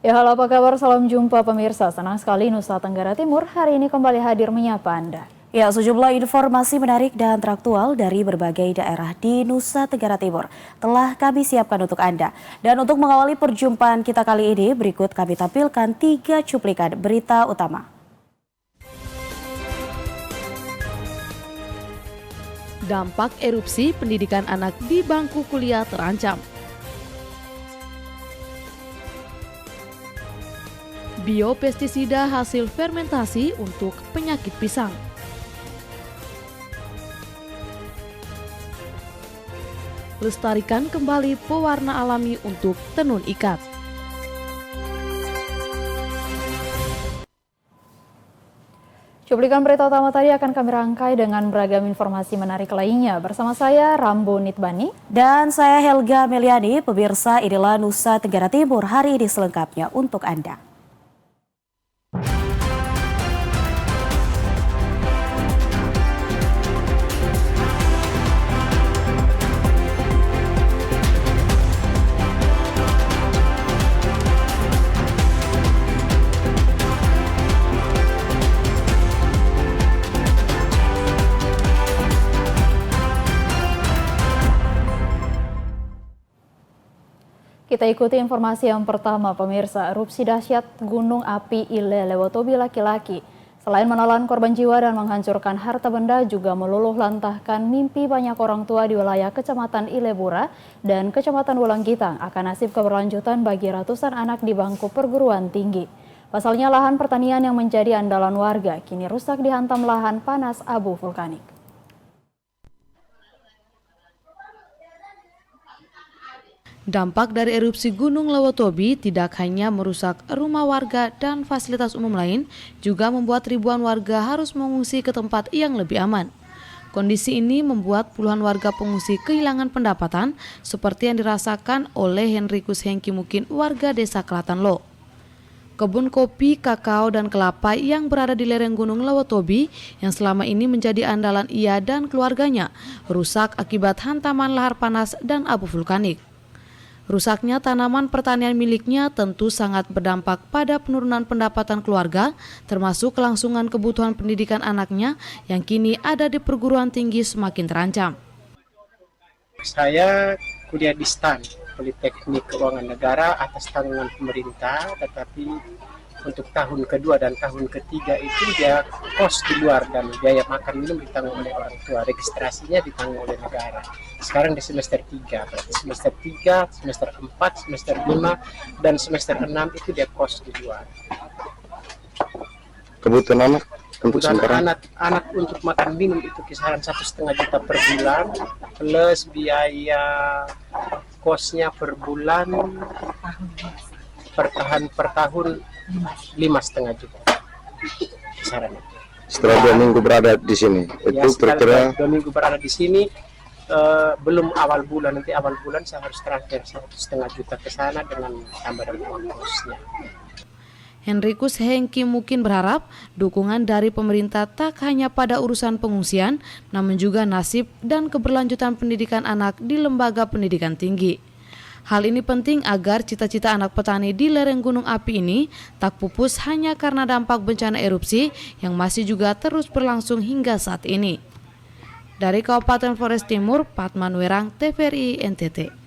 Ya, halo apa kabar? Salam jumpa pemirsa. Senang sekali Nusa Tenggara Timur hari ini kembali hadir menyapa Anda. Ya, sejumlah informasi menarik dan teraktual dari berbagai daerah di Nusa Tenggara Timur telah kami siapkan untuk Anda. Dan untuk mengawali perjumpaan kita kali ini, berikut kami tampilkan 3 cuplikan berita utama. Dampak erupsi pendidikan anak di bangku kuliah terancam. Biopestisida hasil fermentasi untuk penyakit pisang. Lestarikan kembali pewarna alami untuk tenun ikat. Cuplikan berita utama tadi akan kami rangkai dengan beragam informasi menarik lainnya. Bersama saya Rambo Nitbani. Dan saya Helga Meliani. Pemirsa, inilah Nusa Tenggara Timur hari ini selengkapnya untuk Anda. Kita ikuti informasi yang pertama, pemirsa. Erupsi dahsyat Gunung Api Ile Lewotobi laki-laki. Selain menelan korban jiwa dan menghancurkan harta benda, juga meluluh lantahkan mimpi banyak orang tua di wilayah Kecamatan Ilebura dan Kecamatan Wulanggitang akan nasib keberlanjutan bagi ratusan anak di bangku perguruan tinggi. Pasalnya lahan pertanian yang menjadi andalan warga kini rusak dihantam lahan panas abu vulkanik. Dampak dari erupsi Gunung Lewotobi tidak hanya merusak rumah warga dan fasilitas umum lain, juga membuat ribuan warga harus mengungsi ke tempat yang lebih aman. Kondisi ini membuat puluhan warga pengungsi kehilangan pendapatan seperti yang dirasakan oleh Henrikus Hengki Mukin, warga desa Kelatanlo. Kebun kopi, kakao, dan kelapa yang berada di lereng Gunung Lewotobi yang selama ini menjadi andalan ia dan keluarganya rusak akibat hantaman lahar panas dan abu vulkanik. Rusaknya tanaman pertanian miliknya tentu sangat berdampak pada penurunan pendapatan keluarga, termasuk kelangsungan kebutuhan pendidikan anaknya yang kini ada di perguruan tinggi semakin terancam. Saya kuliah di STAN, Politeknik Keuangan Negara atas tanggungan pemerintah, tetapi untuk tahun kedua dan tahun ketiga itu dia kos di luar dan biaya makan minum ditanggung oleh orang tua, registrasinya ditanggung oleh negara. Sekarang di semester 3, semester 3, semester 4, semester 5, dan semester 6 itu dia kos di luar. Kebutuhan anak untuk makan minum itu kisaran 1,5 juta per bulan, plus biaya kosnya per bulan per tahun 5,5 juta kisarannya. Setelah 2 minggu berada di sini, Ya, itu kira-kira 2 minggu berada di sini, belum awal bulan, nanti awal bulan saya harus transfer 1,5 juta ke sana dengan tambahan uang kosnya. Henrikus Hengki Mukin berharap dukungan dari pemerintah tak hanya pada urusan pengungsian, namun juga nasib dan keberlanjutan pendidikan anak di lembaga pendidikan tinggi. Hal ini penting agar cita-cita anak petani di lereng Gunung Api ini tak pupus hanya karena dampak bencana erupsi yang masih juga terus berlangsung hingga saat ini. Dari Kabupaten Flores Timur, Patman Werang, TVRI NTT.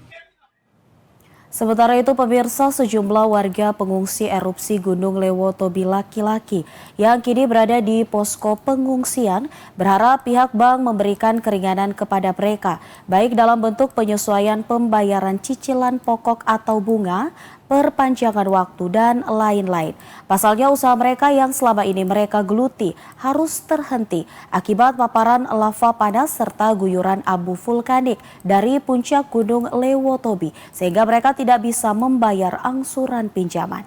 Sementara itu, pemirsa, sejumlah warga pengungsi erupsi Gunung Lewotobi laki-laki yang kini berada di posko pengungsian berharap pihak bank memberikan keringanan kepada mereka, baik dalam bentuk penyesuaian pembayaran cicilan pokok atau bunga, perpanjangan waktu, dan lain-lain. Pasalnya usaha mereka yang selama ini mereka geluti harus terhenti akibat paparan lava panas serta guyuran abu vulkanik dari puncak Gunung Lewotobi, sehingga mereka tidak bisa membayar angsuran pinjaman.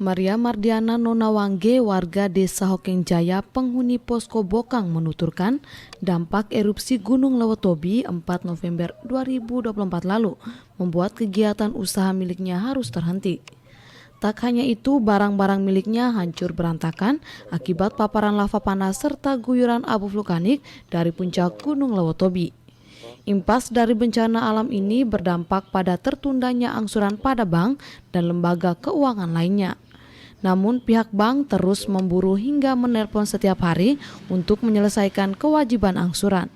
Maria Mardiana Nonawangge, warga desa Hokeng Jaya, penghuni posko Bokang, menuturkan dampak erupsi Gunung Lewotobi 4 November 2024 lalu membuat kegiatan usaha miliknya harus terhenti. Tak hanya itu, barang-barang miliknya hancur berantakan akibat paparan lava panas serta guyuran abu vulkanik dari puncak Gunung Lewotobi. Impas dari bencana alam ini berdampak pada tertundanya angsuran pada bank dan lembaga keuangan lainnya. Namun pihak bank terus memburu hingga menelpon setiap hari untuk menyelesaikan kewajiban angsuran.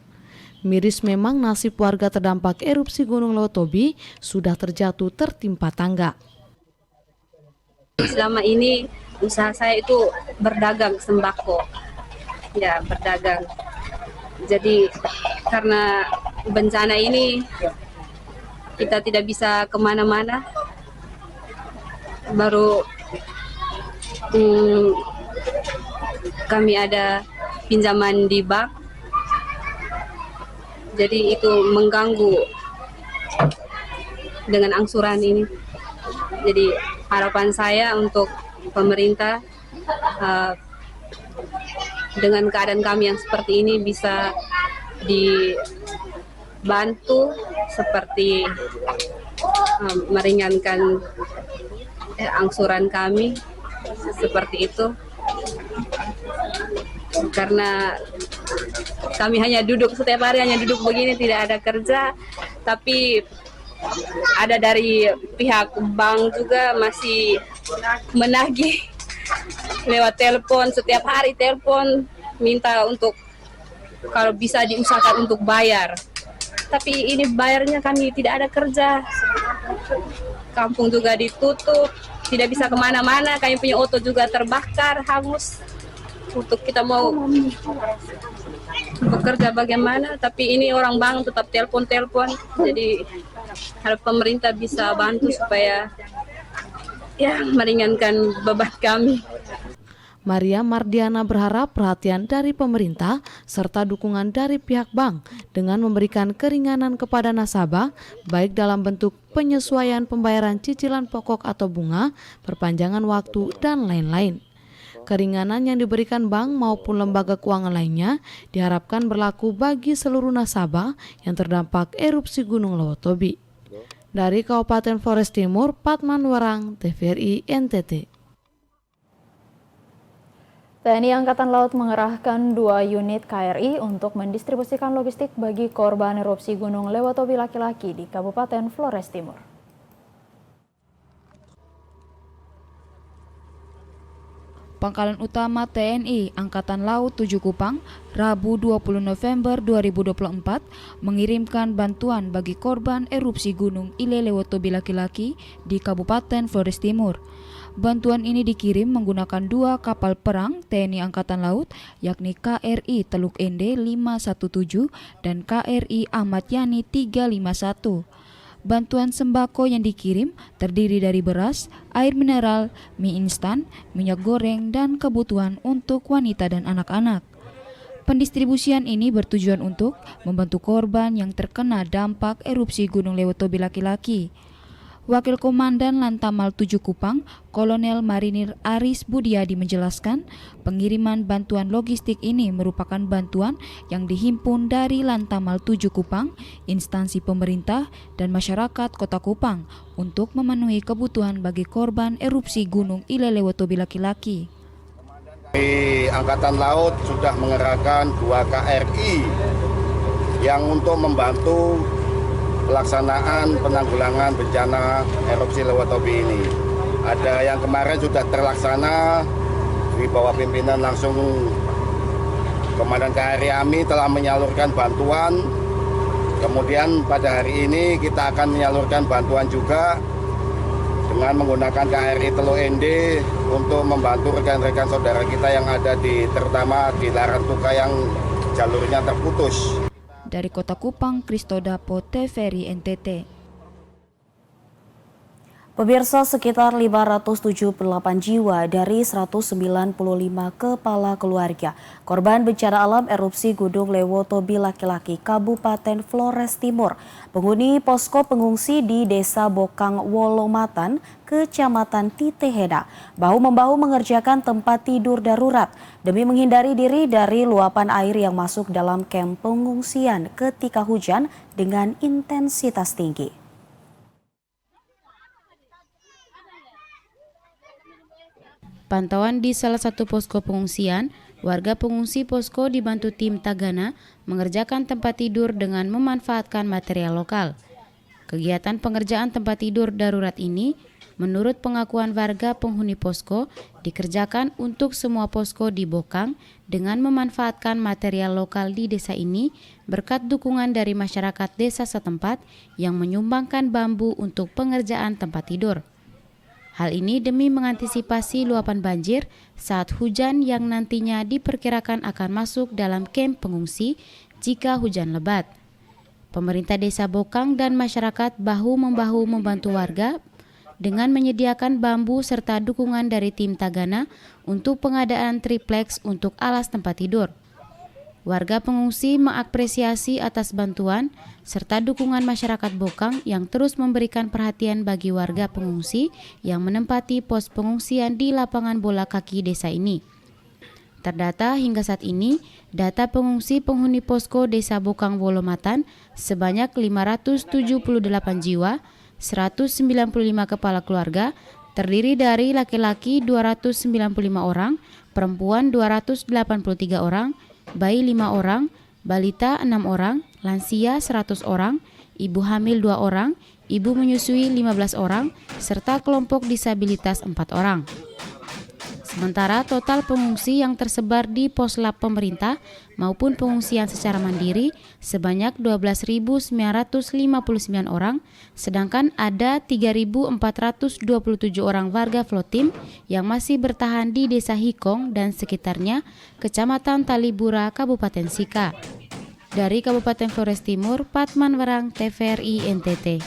Miris memang nasib warga terdampak erupsi Gunung Lewotobi sudah terjatuh tertimpa tangga. Selama ini usaha saya itu berdagang sembako, ya berdagang. Jadi karena bencana ini kita tidak bisa kemana-mana, baru kami ada pinjaman di bank, jadi itu mengganggu dengan angsuran ini. Jadi harapan saya untuk pemerintah dengan keadaan kami yang seperti ini bisa dibantu seperti meringankan angsuran kami seperti itu, karena kami hanya duduk setiap hari begini, tidak ada kerja, tapi ada dari pihak bank juga masih menagih lewat telepon, setiap hari telepon minta untuk kalau bisa diusahakan untuk bayar. Tapi ini bayarnya kami tidak ada kerja, kampung juga ditutup, tidak bisa kemana-mana, kami punya oto juga terbakar, hangus. Untuk kita mau bekerja bagaimana, tapi ini orang bank tetap telepon. Jadi harap pemerintah bisa bantu supaya ya meringankan beban kami. Maria Mardiana berharap perhatian dari pemerintah serta dukungan dari pihak bank dengan memberikan keringanan kepada nasabah baik dalam bentuk penyesuaian pembayaran cicilan pokok atau bunga, perpanjangan waktu, dan lain-lain. Keringanan yang diberikan bank maupun lembaga keuangan lainnya diharapkan berlaku bagi seluruh nasabah yang terdampak erupsi Gunung Lewotobi. Dari Kabupaten Flores Timur, Patman Warang, TVRI NTT. TNI Angkatan Laut mengerahkan 2 unit KRI untuk mendistribusikan logistik bagi korban erupsi Gunung Lewotobi laki-laki di Kabupaten Flores Timur. Pangkalan Utama TNI Angkatan Laut 7 Kupang, Rabu 20 November 2024, mengirimkan bantuan bagi korban erupsi Gunung Ile Lewotobi laki-laki di Kabupaten Flores Timur. Bantuan ini dikirim menggunakan 2 kapal perang TNI Angkatan Laut, yakni KRI Teluk Ende 517 dan KRI Ahmad Yani 351. Bantuan sembako yang dikirim terdiri dari beras, air mineral, mie instan, minyak goreng, dan kebutuhan untuk wanita dan anak-anak. Pendistribusian ini bertujuan untuk membantu korban yang terkena dampak erupsi Gunung Lewotobi laki-laki. Wakil Komandan Lantamal 7 Kupang, Kolonel Marinir Aris Budiadi menjelaskan, pengiriman bantuan logistik ini merupakan bantuan yang dihimpun dari Lantamal 7 Kupang, instansi pemerintah, dan masyarakat Kota Kupang untuk memenuhi kebutuhan bagi korban erupsi Gunung Ile Lewotobi laki-laki. Angkatan Laut sudah mengerahkan 2 KRI yang untuk membantu pelaksanaan penanggulangan bencana erupsi Lewotobi ini. Ada yang kemarin sudah terlaksana di bawah pimpinan langsung Komandan KRI AMI telah menyalurkan bantuan. Kemudian pada hari ini kita akan menyalurkan bantuan juga dengan menggunakan KRI Teluk Ende untuk membantu rekan-rekan saudara kita yang ada terutama di Larantuka yang jalurnya terputus. Dari Kota Kupang, Kristodapo, TVRI NTT. Pemirsa, sekitar 578 jiwa dari 195 kepala keluarga korban bencana alam erupsi Gunung Lewotobi laki-laki Kabupaten Flores Timur, penghuni posko pengungsi di Desa Bokang Wolomatan, Kecamatan Titeheda, bahu-membahu mengerjakan tempat tidur darurat demi menghindari diri dari luapan air yang masuk dalam kamp pengungsian ketika hujan dengan intensitas tinggi. Pantauan di salah satu posko pengungsian Warga pengungsi posko dibantu tim Tagana mengerjakan tempat tidur dengan memanfaatkan material lokal. Kegiatan pengerjaan tempat tidur darurat ini, menurut pengakuan warga penghuni posko, dikerjakan untuk semua posko di Bokang dengan memanfaatkan material lokal di desa ini berkat dukungan dari masyarakat desa setempat yang menyumbangkan bambu untuk pengerjaan tempat tidur. Hal ini demi mengantisipasi luapan banjir saat hujan yang nantinya diperkirakan akan masuk dalam kamp pengungsi jika hujan lebat. Pemerintah Desa Bokang dan masyarakat bahu-membahu membantu warga dengan menyediakan bambu serta dukungan dari tim Tagana untuk pengadaan triplex untuk alas tempat tidur. Warga pengungsi mengapresiasi atas bantuan serta dukungan masyarakat Bokang yang terus memberikan perhatian bagi warga pengungsi yang menempati pos pengungsian di lapangan bola kaki desa ini. Terdata hingga saat ini, data pengungsi penghuni posko Desa Bokang Wolomatan sebanyak 578 jiwa, 195 kepala keluarga, terdiri dari laki-laki 295 orang, perempuan 283 orang, bayi 5 orang, balita 6 orang, lansia 100 orang, ibu hamil 2 orang, ibu menyusui 15 orang, serta kelompok disabilitas 4 orang. Sementara total pengungsi yang tersebar di poslap pemerintah maupun pengungsian secara mandiri sebanyak 12.959 orang, sedangkan ada 3.427 orang warga Flotim yang masih bertahan di Desa Hikong dan sekitarnya, Kecamatan Talibura, Kabupaten Sika. Dari Kabupaten Flores Timur, Patman Werang, TVRI NTT.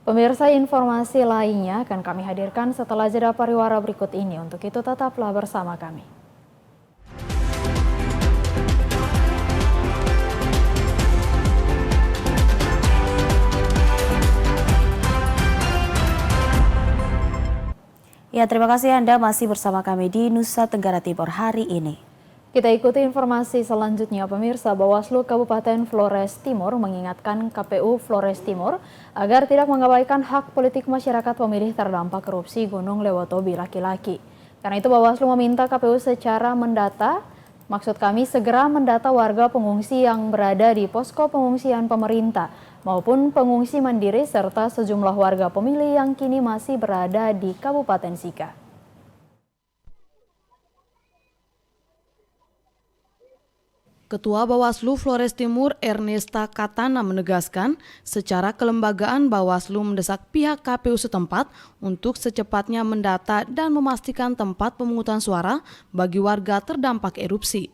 Pemirsa, informasi lainnya akan kami hadirkan setelah jeda pariwara berikut ini. Untuk itu tetaplah bersama kami. Ya, terima kasih Anda masih bersama kami di Nusa Tenggara Timur hari ini. Kita ikuti informasi selanjutnya, pemirsa. Bawaslu Kabupaten Flores Timur mengingatkan KPU Flores Timur agar tidak mengabaikan hak politik masyarakat pemilih terdampak erupsi Gunung Lewotobi laki-laki. Karena itu Bawaslu meminta KPU segera mendata warga pengungsi yang berada di posko pengungsian pemerintah maupun pengungsi mandiri serta sejumlah warga pemilih yang kini masih berada di Kabupaten Sika. Ketua Bawaslu Flores Timur Ernesta Katana menegaskan secara kelembagaan Bawaslu mendesak pihak KPU setempat untuk secepatnya mendata dan memastikan tempat pemungutan suara bagi warga terdampak erupsi.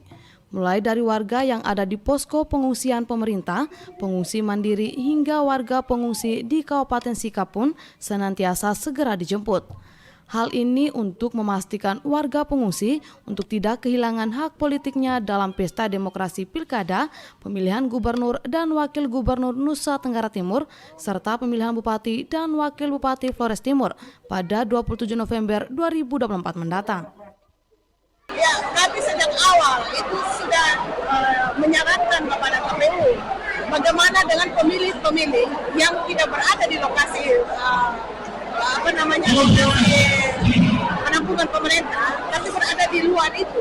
Mulai dari warga yang ada di posko pengungsian pemerintah, pengungsi mandiri hingga warga pengungsi di Kabupaten Sika pun senantiasa segera dijemput. Hal ini untuk memastikan warga pengungsi untuk tidak kehilangan hak politiknya dalam pesta demokrasi pilkada, pemilihan gubernur dan wakil gubernur Nusa Tenggara Timur, serta pemilihan bupati dan wakil bupati Flores Timur pada 27 November 2024 mendatang. Ya, kami sejak awal itu sudah menyarankan kepada KPU bagaimana dengan pemilih-pemilih yang tidak berada di lokasi penampungan pemerintah, tapi berada di luar itu.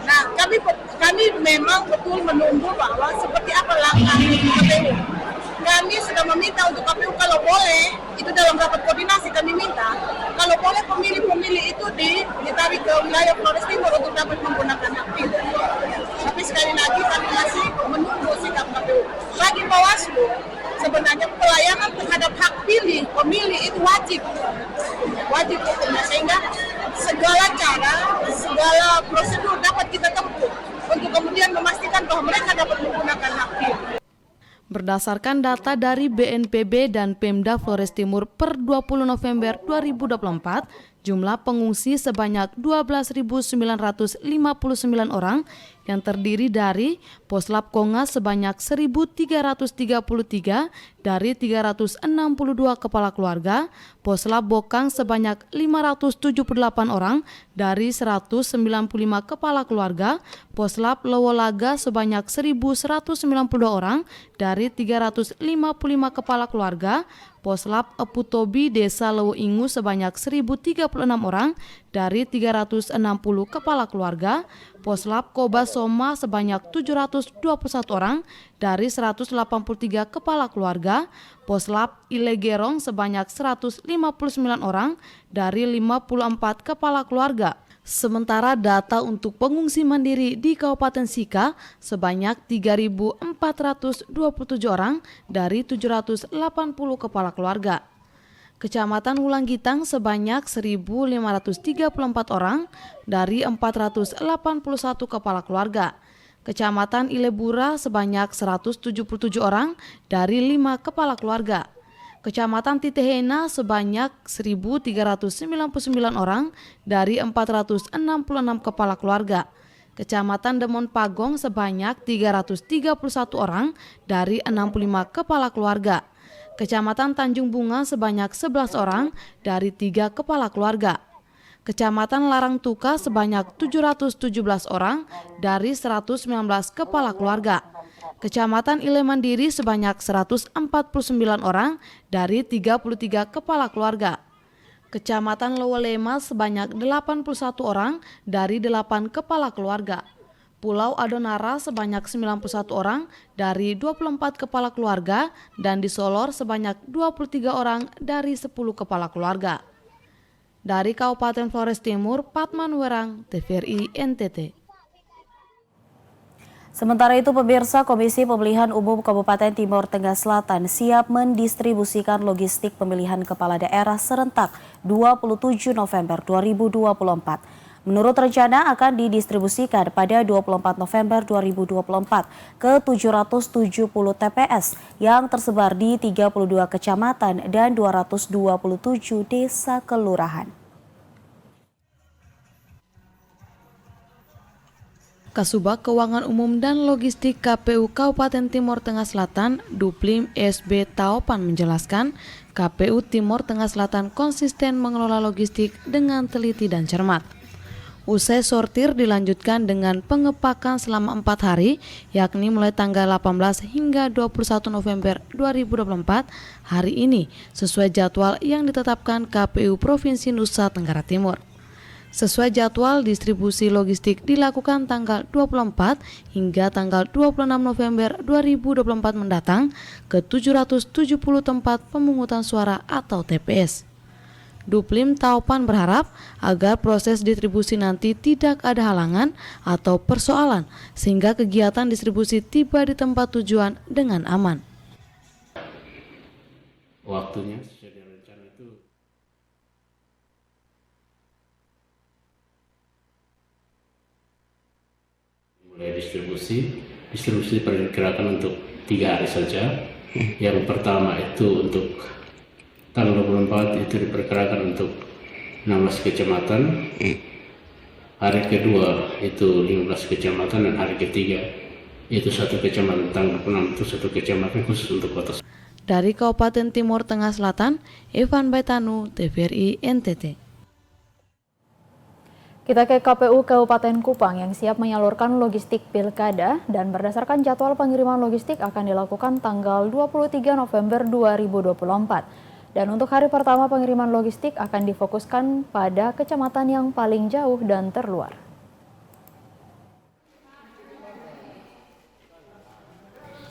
Nah, kami memang betul menunggu bahwa seperti apa langkah KPU. Kami sudah meminta untuk KPU kalau boleh, itu dalam rapat koordinasi kami minta, kalau boleh pemilih-pemilih itu ditarik ke wilayah Flores Timur untuk dapat menggunakan hak pilih. Tapi sekali lagi kami masih menunggu sikap KPU. Bagi Bawaslu, sebenarnya pelayanan terhadap hak pilih pemilih itu wajib hukumnya, sehingga segala cara, segala prosedur dapat kita tempuh untuk kemudian memastikan bahwa mereka dapat menggunakan hak pilih. Berdasarkan data dari BNPB dan Pemda Flores Timur per 20 November 2024, jumlah pengungsi sebanyak 12.959 orang yang terdiri dari Poslap Kongas sebanyak 1.333 dari 362 kepala keluarga, Poslap Bokang sebanyak 578 orang dari 195 kepala keluarga, Poslap Lowolaga sebanyak 1.192 orang dari 355 kepala keluarga, Poslap Eputobi Desa Lewu Ingu sebanyak 1.036 orang dari 360 kepala keluarga, Poslap Koba Soma sebanyak 721 orang dari 183 kepala keluarga, Poslap Ilegerong sebanyak 159 orang dari 54 kepala keluarga. Sementara data untuk pengungsi mandiri di Kabupaten Sika sebanyak 3.427 orang dari 780 kepala keluarga. Kecamatan Wulanggitang sebanyak 1.534 orang dari 481 kepala keluarga. Kecamatan Ilebura sebanyak 177 orang dari 5 kepala keluarga. Kecamatan Titehena sebanyak 1.399 orang dari 466 kepala keluarga. Kecamatan Demon Pagong sebanyak 331 orang dari 65 kepala keluarga. Kecamatan Tanjung Bunga sebanyak 11 orang dari 3 kepala keluarga. Kecamatan Larang Tuka sebanyak 717 orang dari 119 kepala keluarga. Kecamatan Ile Mandiri sebanyak 149 orang dari 33 kepala keluarga. Kecamatan Lowolema sebanyak 81 orang dari 8 kepala keluarga. Pulau Adonara sebanyak 91 orang dari 24 kepala keluarga dan di Solor sebanyak 23 orang dari 10 kepala keluarga. Dari Kabupaten Flores Timur, Patman Werang, TVRI NTT. Sementara itu, pemirsa, Komisi Pemilihan Umum Kabupaten Timor Tengah Selatan siap mendistribusikan logistik pemilihan kepala daerah serentak 27 November 2024. Menurut rencana akan didistribusikan pada 24 November 2024 ke 770 TPS yang tersebar di 32 kecamatan dan 227 desa kelurahan. Kasubag Keuangan Umum dan Logistik KPU Kabupaten Timor Tengah Selatan, Duplim SB Taopan menjelaskan, KPU Timor Tengah Selatan konsisten mengelola logistik dengan teliti dan cermat. Usai sortir dilanjutkan dengan pengepakan selama 4 hari, yakni mulai tanggal 18 hingga 21 November 2024 hari ini, sesuai jadwal yang ditetapkan KPU Provinsi Nusa Tenggara Timur. Sesuai jadwal, distribusi logistik dilakukan tanggal 24 hingga tanggal 26 November 2024 mendatang ke 770 tempat pemungutan suara atau TPS. Duplim Taopan berharap agar proses distribusi nanti tidak ada halangan atau persoalan sehingga kegiatan distribusi tiba di tempat tujuan dengan aman. Waktunya sesuai dengan rencana itu mulai distribusi diperkirakan untuk 3 hari saja. Yang pertama itu untuk tanggal 24 itu diperkirakan untuk 16 kecamatan. Hari kedua itu 15 kecamatan dan hari ketiga itu 1 kecamatan. Tanggal 6 itu 1 kecamatan khusus untuk kota. Dari Kabupaten Timor Tengah Selatan, Evan Baitanu, TVRI NTT. Kita ke KPU Kabupaten Kupang yang siap menyalurkan logistik pilkada dan berdasarkan jadwal pengiriman logistik akan dilakukan tanggal 23 November 2024. Dan untuk hari pertama pengiriman logistik akan difokuskan pada kecamatan yang paling jauh dan terluar.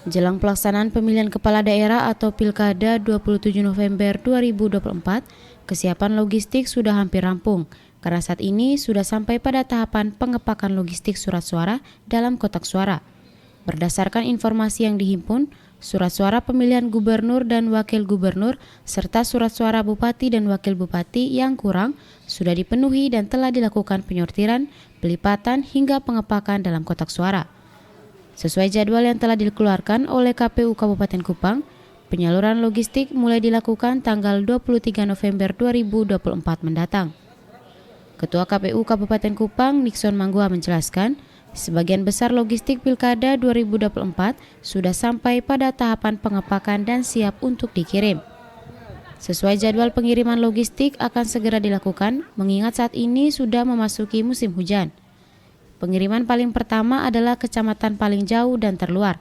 Jelang pelaksanaan pemilihan kepala daerah atau Pilkada 27 November 2024, kesiapan logistik sudah hampir rampung. Karena saat ini sudah sampai pada tahapan pengepakan logistik surat suara dalam kotak suara. Berdasarkan informasi yang dihimpun, surat suara pemilihan gubernur dan wakil gubernur serta surat suara bupati dan wakil bupati yang kurang sudah dipenuhi dan telah dilakukan penyortiran, pelipatan hingga pengepakan dalam kotak suara. Sesuai jadwal yang telah dikeluarkan oleh KPU Kabupaten Kupang, penyaluran logistik mulai dilakukan tanggal 23 November 2024 mendatang. Ketua KPU Kabupaten Kupang, Nixon Manggua menjelaskan, sebagian besar logistik Pilkada 2024 sudah sampai pada tahapan pengepakan dan siap untuk dikirim. Sesuai jadwal pengiriman logistik akan segera dilakukan, mengingat saat ini sudah memasuki musim hujan. Pengiriman paling pertama adalah kecamatan paling jauh dan terluar.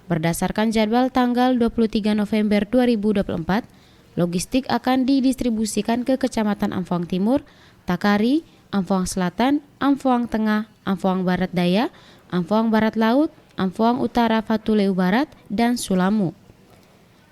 Berdasarkan jadwal tanggal 23 November 2024, Logistik akan didistribusikan ke Kecamatan Amfuang Timur, Takari, Amfuang Selatan, Amfuang Tengah, Amfuang Barat Daya, Amfuang Barat Laut, Amfuang Utara Fatuleu Barat, dan Sulamu.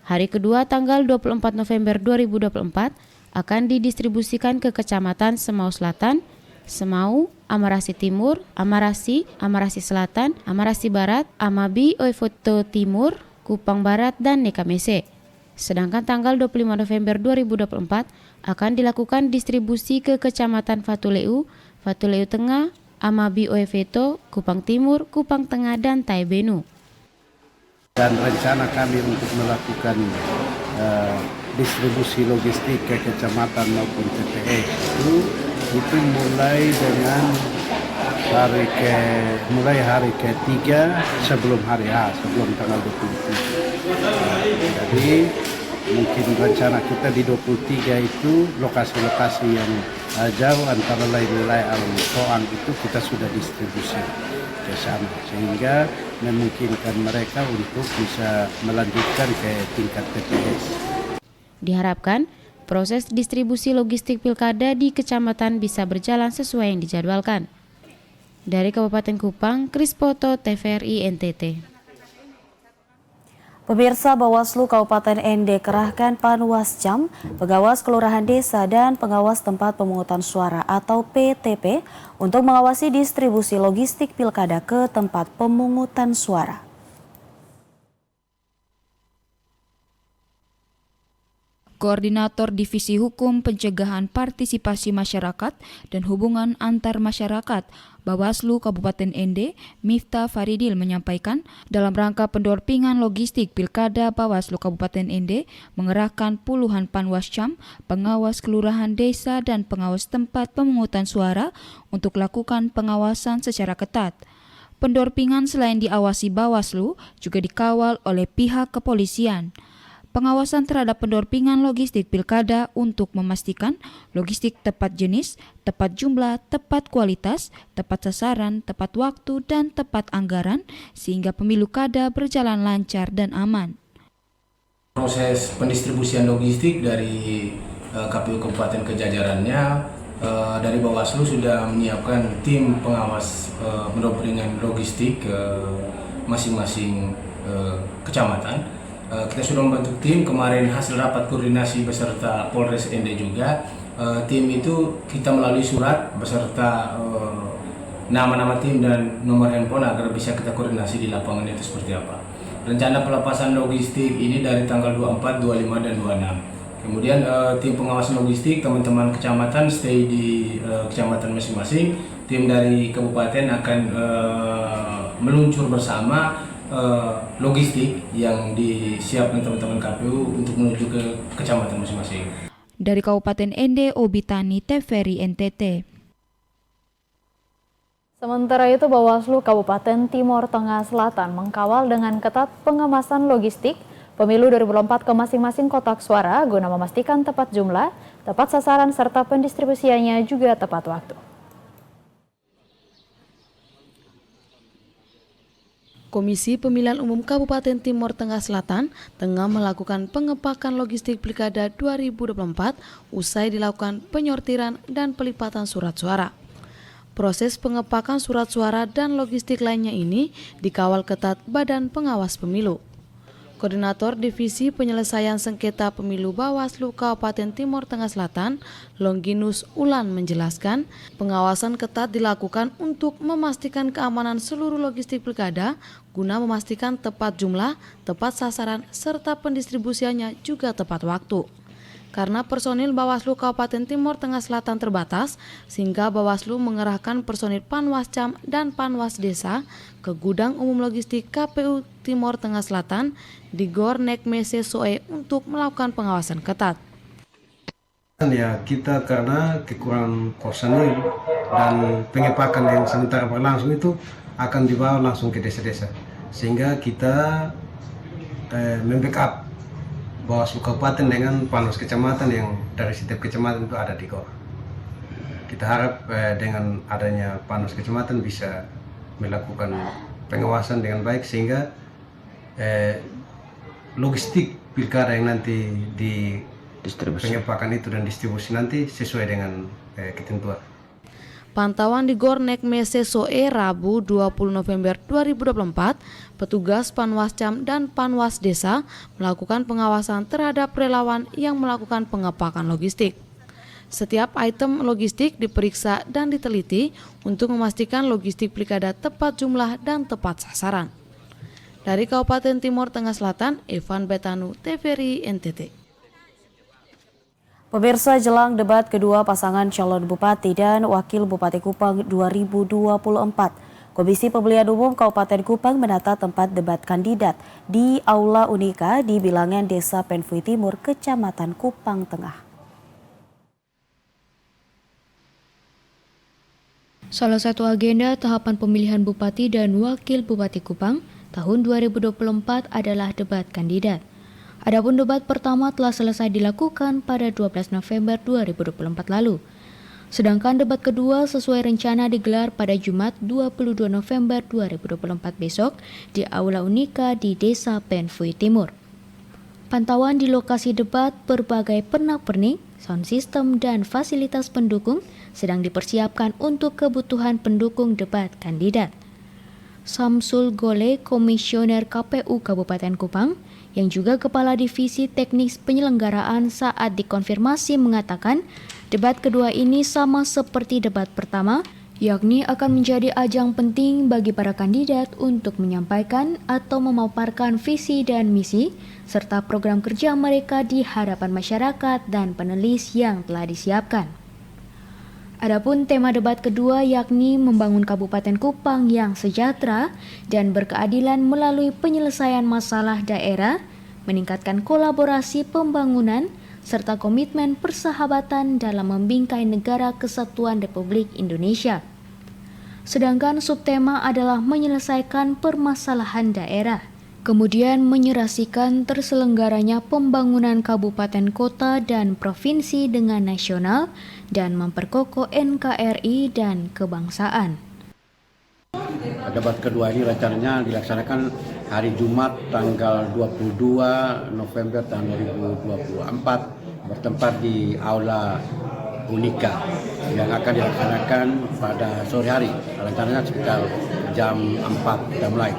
Hari kedua tanggal 24 November 2024 akan didistribusikan ke Kecamatan Semau Selatan, Semau, Amarasi Timur, Amarasi, Amarasi Selatan, Amarasi Barat, Amabi, Oefoto Timur, Kupang Barat, dan Nekamese. Sedangkan tanggal 25 November 2024 akan dilakukan distribusi ke Kecamatan Fatuleu, Fatuleu Tengah, Amabi Oefoto, Kupang Timur, Kupang Tengah, dan Taibenu. Dan rencana kami untuk melakukan distribusi logistik ke kecamatan maupun TPS itu mulai dengan hari ketiga sebelum hari H, sebelum tanggal 23. Jadi mungkin rencana kita di 23 itu lokasi-lokasi yang jauh antara lain wilayah Al-Soang itu kita sudah distribusi ke sana sehingga memungkinkan mereka untuk bisa melanjutkan ke tingkat TPS. Diharapkan proses distribusi logistik pilkada di kecamatan bisa berjalan sesuai yang dijadwalkan. Dari Kabupaten Kupang, Krispoto, TVRI NTT. Pemirsa, Bawaslu Kabupaten ND kerahkan Panwascam, pengawas kelurahan desa dan pengawas tempat pemungutan suara atau PTP untuk mengawasi distribusi logistik pilkada ke tempat pemungutan suara. Koordinator Divisi Hukum Pencegahan Partisipasi Masyarakat dan Hubungan Antar Masyarakat Bawaslu Kabupaten ND, Miftah Faridil menyampaikan dalam rangka pendampingan logistik Pilkada Bawaslu Kabupaten ND mengerahkan puluhan Panwascam, pengawas kelurahan desa dan pengawas tempat pemungutan suara untuk lakukan pengawasan secara ketat. Pendampingan selain diawasi Bawaslu juga dikawal oleh pihak kepolisian. Pengawasan terhadap pendampingan logistik pilkada untuk memastikan logistik tepat jenis, tepat jumlah, tepat kualitas, tepat sasaran, tepat waktu, dan tepat anggaran sehingga pemilu kada berjalan lancar dan aman. Proses pendistribusian logistik dari KPU Kabupaten ke jajarannya dari Bawaslu sudah menyiapkan tim pengawas pendampingan logistik ke masing-masing kecamatan. Kita sudah membentuk tim, kemarin hasil rapat koordinasi beserta Polres ND juga. Tim itu kita melalui surat beserta nama-nama tim dan nomor handphone agar bisa kita koordinasi di lapangan itu seperti apa. Rencana pelepasan logistik ini dari tanggal 24, 25, dan 26. Kemudian tim pengawas logistik, teman-teman kecamatan stay di kecamatan masing-masing. Tim dari kabupaten akan meluncur bersama logistik yang disiapkan teman-teman KPU untuk menuju ke kecamatan masing-masing. Dari Kabupaten ND, Obitani, TVRI NTT. Sementara itu, Bawaslu Kabupaten Timur Tengah Selatan mengkawal dengan ketat pengemasan logistik pemilu 2024 ke masing-masing kotak suara guna memastikan tepat jumlah, tepat sasaran, serta pendistribusiannya juga tepat waktu. Komisi Pemilihan Umum Kabupaten Timur Tengah Selatan tengah melakukan pengepakan logistik Pilkada 2024 usai dilakukan penyortiran dan pelipatan surat suara. Proses pengepakan surat suara dan logistik lainnya ini dikawal ketat Badan Pengawas Pemilu. Koordinator Divisi Penyelesaian Sengketa Pemilu Bawaslu Kabupaten Timur Tengah Selatan, Longinus Ulan menjelaskan, pengawasan ketat dilakukan untuk memastikan keamanan seluruh logistik pilkada guna memastikan tepat jumlah, tepat sasaran, serta pendistribusiannya juga tepat waktu. Karena personil Bawaslu Kabupaten Timur Tengah Selatan terbatas, sehingga Bawaslu mengerahkan personil Panwascam dan Panwas Desa ke gudang umum logistik KPU Timur Tengah Selatan di Gor Nekmese Soe untuk melakukan pengawasan ketat. Ya, kita karena kekurangan personil dan pengepakan yang sementara berlangsung itu akan dibawa langsung ke desa-desa, sehingga kita membackup Bawaslu Kabupaten dengan Panwas Kecamatan yang dari setiap kecamatan itu ada di Gor. Kita harap dengan adanya Panwas Kecamatan bisa melakukan pengawasan dengan baik sehingga logistik pilkada yang nanti pengepakan itu dan distribusi nanti sesuai dengan ketentuan. Pantauan di Gor Nek Mese Soe Rabu 20 November 2024, petugas Panwascam dan Panwas Desa melakukan pengawasan terhadap relawan yang melakukan pengepakan logistik. Setiap item logistik diperiksa dan diteliti untuk memastikan logistik pilkada tepat jumlah dan tepat sasaran. Dari Kabupaten Timur Tengah Selatan, Evan Betanu, TVRI NTT. Pemirsa, jelang debat kedua pasangan calon Bupati dan Wakil Bupati Kupang 2024, Komisi Pemilihan Umum Kabupaten Kupang menata tempat debat kandidat di Aula Unika di bilangan Desa Penfui Timur, Kecamatan Kupang Tengah. Salah satu agenda tahapan pemilihan Bupati dan Wakil Bupati Kupang tahun 2024 adalah debat kandidat. Adapun debat pertama telah selesai dilakukan pada 12 November 2024 lalu. Sedangkan debat kedua sesuai rencana digelar pada Jumat 22 November 2024 besok di Aula Unika di Desa Penfui Timur. Pantauan di lokasi debat, berbagai pernak-pernik, sound system, dan fasilitas pendukung sedang dipersiapkan untuk kebutuhan pendukung debat kandidat. Samsul Gole, Komisioner KPU Kabupaten Kupang, yang juga Kepala Divisi Teknis Penyelenggaraan saat dikonfirmasi mengatakan debat kedua ini sama seperti debat pertama, yakni akan menjadi ajang penting bagi para kandidat untuk menyampaikan atau memaparkan visi dan misi serta program kerja mereka di hadapan masyarakat dan panelis yang telah disiapkan. Adapun tema debat kedua yakni membangun Kabupaten Kupang yang sejahtera dan berkeadilan melalui penyelesaian masalah daerah, meningkatkan kolaborasi pembangunan, serta komitmen persahabatan dalam membingkai negara kesatuan Republik Indonesia. Sedangkan subtema adalah menyelesaikan permasalahan daerah, kemudian menyerasikan terselenggaranya pembangunan kabupaten kota dan provinsi dengan nasional, dan memperkokoh NKRI dan kebangsaan. Debat kedua ini rencananya dilaksanakan hari Jumat tanggal 22 November tahun 2024 bertempat di Aula Unika yang akan dilaksanakan pada sore hari, rencananya sekitar jam 4 kita mulai.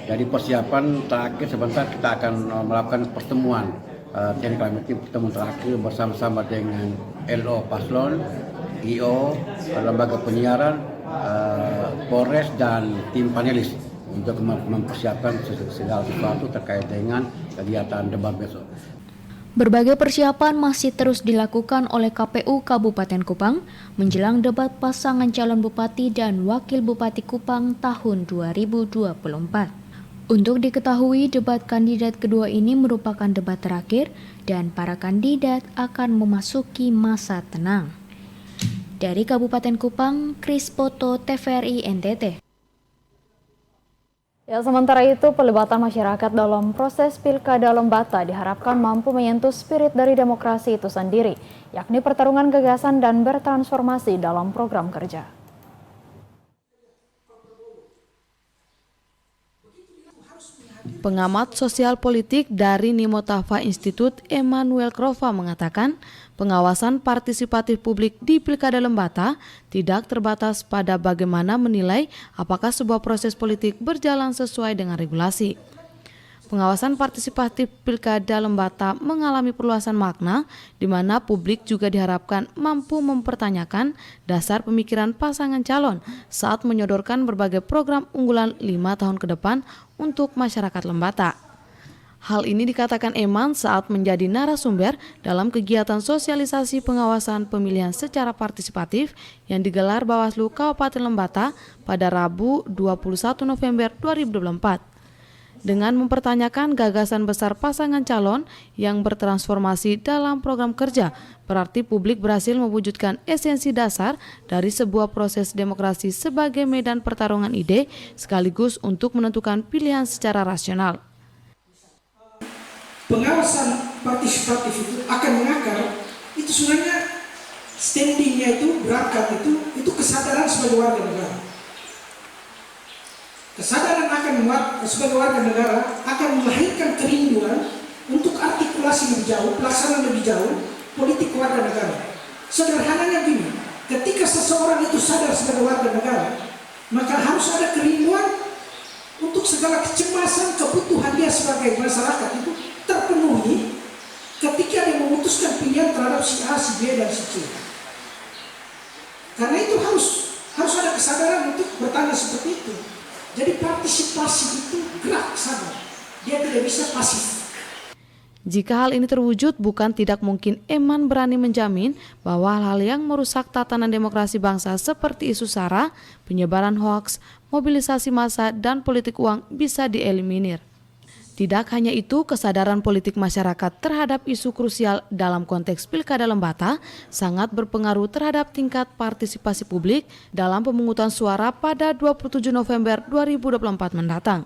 Jadi persiapan terakhir sebentar kita akan melakukan pertemuan pertemuan terakhir bersama-sama dengan LO Paslon, IO, lembaga penyiaran, Polres dan tim panelis untuk mempersiapkan segala sesuatu terkait dengan kegiatan debat besok. Berbagai persiapan masih terus dilakukan oleh KPU Kabupaten Kupang menjelang debat pasangan calon Bupati dan Wakil Bupati Kupang tahun 2024. Untuk diketahui, debat kandidat kedua ini merupakan debat terakhir dan para kandidat akan memasuki masa tenang. Dari Kabupaten Kupang, Kris Poto, TVRI NTT. Ya, sementara itu pelibatan masyarakat dalam proses pilkada Lembata diharapkan mampu menyentuh spirit dari demokrasi itu sendiri, yakni pertarungan gagasan dan bertransformasi dalam program kerja. Pengamat sosial politik dari Nimotafa Institute, Emmanuel Krova, mengatakan pengawasan partisipatif publik di Pilkada Lembata tidak terbatas pada bagaimana menilai apakah sebuah proses politik berjalan sesuai dengan regulasi. Pengawasan partisipatif Pilkada Lembata mengalami perluasan makna, di mana publik juga diharapkan mampu mempertanyakan dasar pemikiran pasangan calon saat menyodorkan berbagai program unggulan 5 tahun ke depan untuk masyarakat Lembata. Hal ini dikatakan Eman saat menjadi narasumber dalam kegiatan sosialisasi pengawasan pemilihan secara partisipatif yang digelar Bawaslu Kabupaten Lembata pada Rabu 21 November 2024. Dengan mempertanyakan gagasan besar pasangan calon yang bertransformasi dalam program kerja, berarti publik berhasil mewujudkan esensi dasar dari sebuah proses demokrasi sebagai medan pertarungan ide sekaligus untuk menentukan pilihan secara rasional. Pengawasan partisipatif itu akan mengakar, itu sebenarnya standingnya itu, berangkat itu kesadaran sebagai warga negara. Kesadaran akan sebagai warga negara akan melahirkan kerinduan untuk artikulasi lebih jauh, pelaksanaan lebih jauh, politik warga negara. Sederhananya gini, ketika seseorang itu sadar sebagai warga negara, maka harus ada kerinduan untuk segala kecemasan, kebutuhan dia sebagai masyarakat itu terpenuhi ketika dia memutuskan pilihan terhadap si A, si B, dan si C. Karena itu harus ada kesadaran untuk bertanya seperti itu. Jadi partisipasi itu gerak sadar, dia tidak bisa pasif. Jika hal ini terwujud, bukan tidak mungkin Eman berani menjamin bahwa hal-hal yang merusak tatanan demokrasi bangsa seperti isu SARA, penyebaran hoaks, mobilisasi massa, dan politik uang bisa dieliminir. Tidak hanya itu, kesadaran politik masyarakat terhadap isu krusial dalam konteks Pilkada Lembata sangat berpengaruh terhadap tingkat partisipasi publik dalam pemungutan suara pada 27 November 2024 mendatang.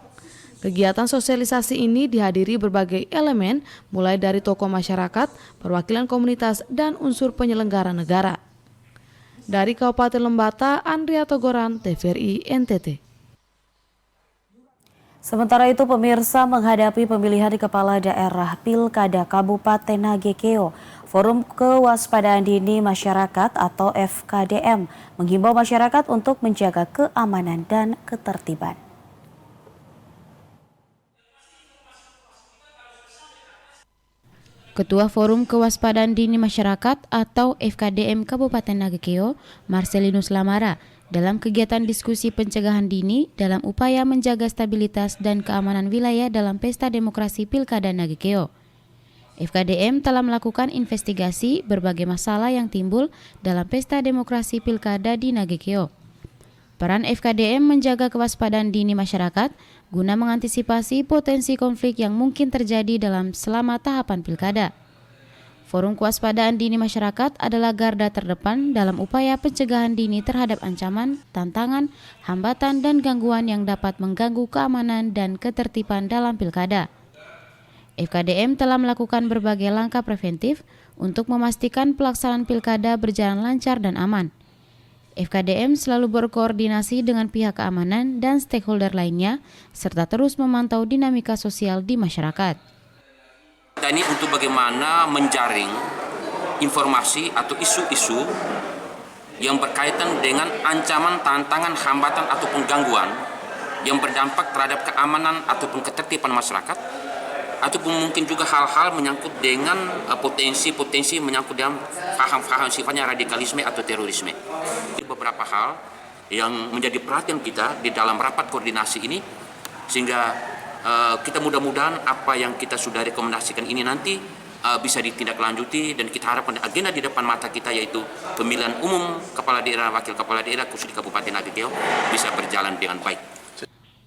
Kegiatan sosialisasi ini dihadiri berbagai elemen, mulai dari tokoh masyarakat, perwakilan komunitas, dan unsur penyelenggara negara. Dari Kabupaten Lembata, Andrea Togoran, TVRI NTT. Sementara itu, pemirsa, menghadapi pemilihan kepala daerah Pilkada Kabupaten Nagekeo, Forum Kewaspadaan Dini Masyarakat atau FKDM menghimbau masyarakat untuk menjaga keamanan dan ketertiban. Ketua Forum Kewaspadaan Dini Masyarakat atau FKDM Kabupaten Nagekeo, Marcelinus Lamara, dalam kegiatan diskusi pencegahan dini dalam upaya menjaga stabilitas dan keamanan wilayah dalam Pesta Demokrasi Pilkada Nagekeo. FKDM telah melakukan investigasi berbagai masalah yang timbul dalam Pesta Demokrasi Pilkada di Nagekeo. Peran FKDM menjaga kewaspadaan dini masyarakat guna mengantisipasi potensi konflik yang mungkin terjadi selama tahapan pilkada. Forum Kewaspadaan Dini Masyarakat adalah garda terdepan dalam upaya pencegahan dini terhadap ancaman, tantangan, hambatan, dan gangguan yang dapat mengganggu keamanan dan ketertiban dalam pilkada. FKDM telah melakukan berbagai langkah preventif untuk memastikan pelaksanaan pilkada berjalan lancar dan aman. FKDM selalu berkoordinasi dengan pihak keamanan dan stakeholder lainnya, serta terus memantau dinamika sosial di masyarakat. Ini untuk bagaimana menjaring informasi atau isu-isu yang berkaitan dengan ancaman, tantangan, hambatan ataupun gangguan yang berdampak terhadap keamanan ataupun ketertiban masyarakat, ataupun mungkin juga hal-hal menyangkut dengan potensi-potensi menyangkut dengan paham-paham sifatnya radikalisme atau terorisme. Beberapa hal yang menjadi perhatian kita di dalam rapat koordinasi ini, sehingga kita mudah-mudahan apa yang kita sudah rekomendasikan ini nanti bisa ditindaklanjuti, dan kita harapkan agenda di depan mata kita yaitu pemilihan umum kepala daerah, wakil kepala daerah khusus di Kabupaten Nagekeo bisa berjalan dengan baik.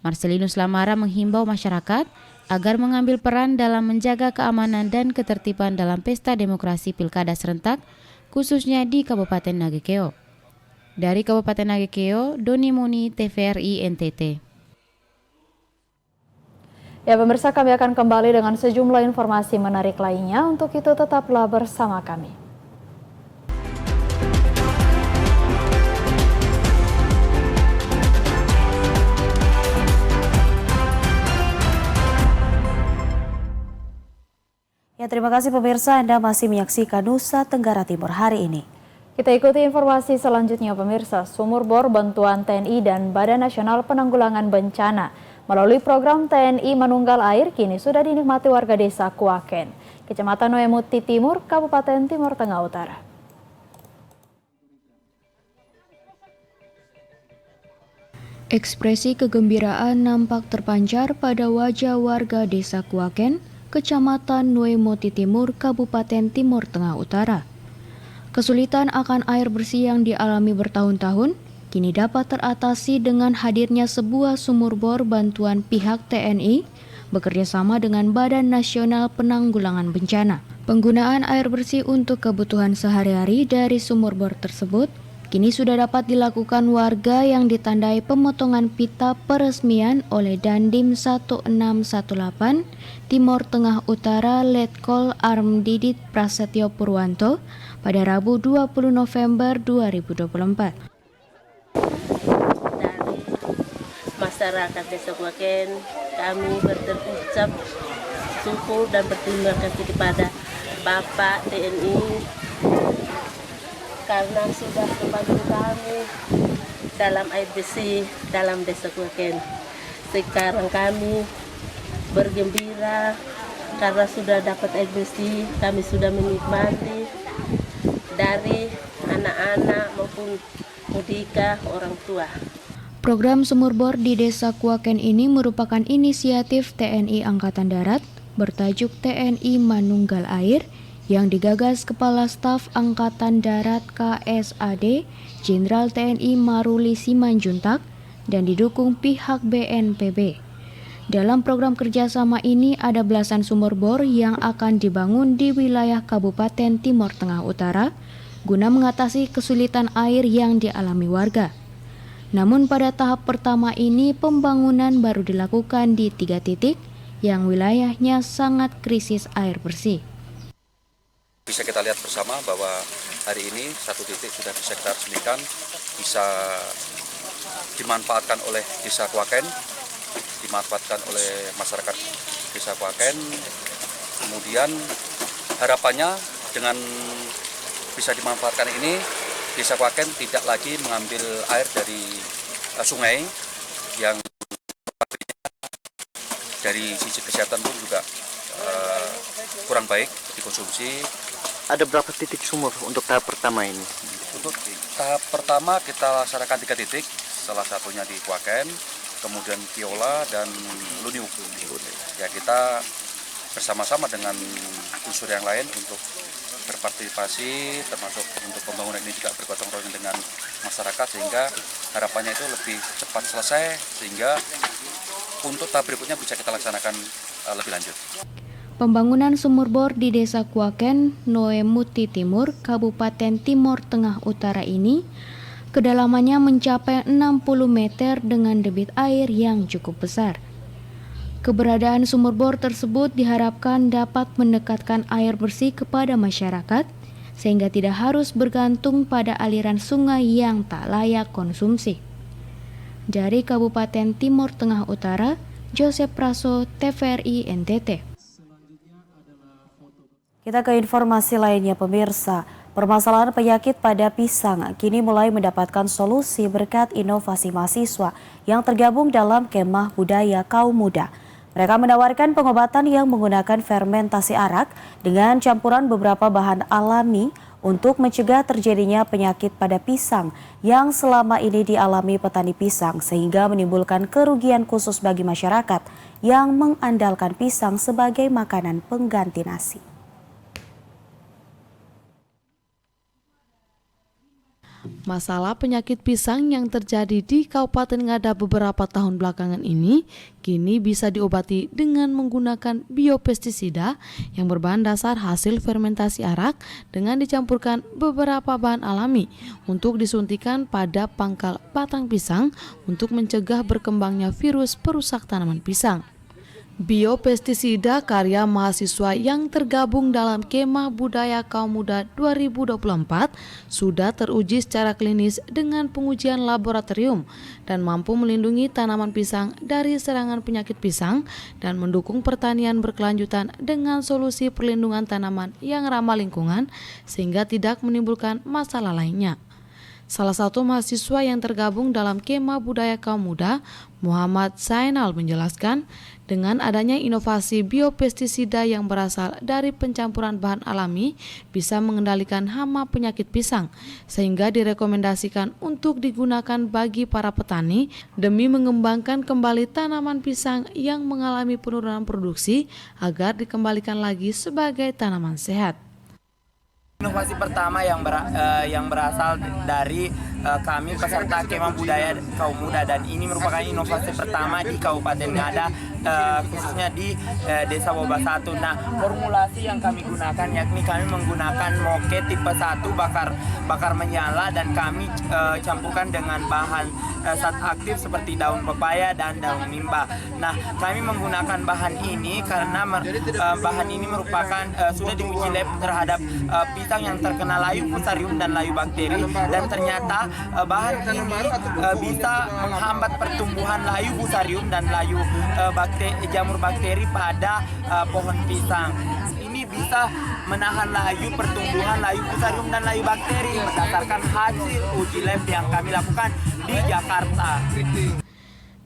Marcelinus Lamara menghimbau masyarakat agar mengambil peran dalam menjaga keamanan dan ketertiban dalam Pesta Demokrasi Pilkada serentak, khususnya di Kabupaten Nagekeo. Dari Kabupaten Nagekeo, Doni Muni, TVRI NTT. Ya pemirsa, kami akan kembali dengan sejumlah informasi menarik lainnya. Untuk itu tetaplah bersama kami. Ya, terima kasih pemirsa, Anda masih menyaksikan Nusa Tenggara Timur hari ini. Kita ikuti informasi selanjutnya pemirsa. Sumur bor bantuan TNI dan Badan Nasional Penanggulangan Bencana melalui program TNI Manunggal Air kini sudah dinikmati warga desa Kuaken, Kecamatan Noemuti Timur, Kabupaten Timur Tengah Utara. Ekspresi kegembiraan nampak terpancar pada wajah warga desa Kuaken, Kecamatan Noemuti Timur, Kabupaten Timur Tengah Utara. Kesulitan akan air bersih yang dialami bertahun-tahun kini dapat teratasi dengan hadirnya sebuah sumur bor bantuan pihak TNI bekerjasama dengan Badan Nasional Penanggulangan Bencana. Penggunaan air bersih untuk kebutuhan sehari-hari dari sumur bor tersebut kini sudah dapat dilakukan warga yang ditandai pemotongan pita peresmian oleh Dandim 1618 Timur Tengah Utara Letkol Arm Didit Prasetyo Purwanto pada Rabu 20 November 2024. Masyarakat Desa Kuaken, kami berucap bersyukur dan berterima kasih kepada Bapak TNI karena sudah membantu kami dalam air bersih dalam desa Kuaken. Sekarang kami bergembira karena sudah dapat air bersih, kami sudah menikmati dari anak-anak maupun mudika orang tua. Program sumur bor di Desa Kuaken ini merupakan inisiatif TNI Angkatan Darat bertajuk TNI Manunggal Air yang digagas Kepala Staf Angkatan Darat KSAD Jenderal TNI Maruli Simanjuntak dan didukung pihak BNPB. Dalam program kerjasama ini ada belasan sumur bor yang akan dibangun di wilayah Kabupaten Timur Tengah Utara guna mengatasi kesulitan air yang dialami warga. Namun pada tahap pertama ini pembangunan baru dilakukan di 3 titik yang wilayahnya sangat krisis air bersih. Bisa kita lihat bersama bahwa hari ini 1 titik sudah di sektor Semikan bisa dimanfaatkan oleh Desa Kuaken, dimanfaatkan oleh masyarakat Desa Kuaken. Kemudian harapannya dengan bisa dimanfaatkan ini, Desa Kuaken tidak lagi mengambil air dari sungai yang dari sisi kesehatan pun juga kurang baik dikonsumsi. Ada berapa titik sumur untuk tahap pertama ini? Untuk tahap pertama kita laksanakan 3 titik, salah satunya di Kuaken, kemudian Kiola dan Luniuk. Ya, kita bersama-sama dengan unsur yang lain untuk berpartisipasi, termasuk untuk pembangunan ini juga bergotong royong dengan masyarakat sehingga harapannya itu lebih cepat selesai sehingga untuk tahap berikutnya bisa kita laksanakan lebih lanjut. Pembangunan sumur bor di Desa Kuaken, Noemuti Timur, Kabupaten Timur Tengah Utara ini kedalamannya mencapai 60 meter dengan debit air yang cukup besar. Keberadaan sumur bor tersebut diharapkan dapat mendekatkan air bersih kepada masyarakat sehingga tidak harus bergantung pada aliran sungai yang tak layak konsumsi. Dari Kabupaten Timur Tengah Utara, Joseph Praso, TVRI NTT. Kita ke informasi lainnya pemirsa. Permasalahan penyakit pada pisang kini mulai mendapatkan solusi berkat inovasi mahasiswa yang tergabung dalam Kemah Budaya Kaum Muda. Mereka menawarkan pengobatan yang menggunakan fermentasi arak dengan campuran beberapa bahan alami untuk mencegah terjadinya penyakit pada pisang yang selama ini dialami petani pisang sehingga menimbulkan kerugian khusus bagi masyarakat yang mengandalkan pisang sebagai makanan pengganti nasi. Masalah penyakit pisang yang terjadi di Kabupaten Ngada beberapa tahun belakangan ini kini bisa diobati dengan menggunakan biopestisida yang berbahan dasar hasil fermentasi arak dengan dicampurkan beberapa bahan alami untuk disuntikan pada pangkal batang pisang untuk mencegah berkembangnya virus perusak tanaman pisang. Biopestisida karya mahasiswa yang tergabung dalam Kemah Budaya Kaum Muda 2024 sudah teruji secara klinis dengan pengujian laboratorium dan mampu melindungi tanaman pisang dari serangan penyakit pisang dan mendukung pertanian berkelanjutan dengan solusi perlindungan tanaman yang ramah lingkungan sehingga tidak menimbulkan masalah lainnya. Salah satu mahasiswa yang tergabung dalam Kemah Budaya Kaum Muda, Muhammad Zainal menjelaskan, dengan adanya inovasi biopestisida yang berasal dari pencampuran bahan alami bisa mengendalikan hama penyakit pisang, sehingga direkomendasikan untuk digunakan bagi para petani demi mengembangkan kembali tanaman pisang yang mengalami penurunan produksi agar dikembalikan lagi sebagai tanaman sehat. Inovasi pertama yang berasal dari kami peserta Kemah Budaya Kaum Muda dan ini merupakan inovasi pertama di Kabupaten Ngada khususnya di Desa Boba 1. Nah, formulasi yang kami gunakan yakni kami menggunakan moke tipe 1 bakar menyala dan kami campurkan dengan bahan zat aktif seperti daun pepaya dan daun mimba. Nah, kami menggunakan bahan ini karena bahan ini merupakan sudah diuji lab terhadap pisang yang terkena layu fusarium dan layu bakteri dan ternyata bahan ini bisa menghambat pertumbuhan layu fusarium dan layu jamur bakteri pada pohon pisang. Ini bisa menahan laju pertumbuhan layu fusarium dan layu bakteri berdasarkan hasil uji lab yang kami lakukan di Jakarta.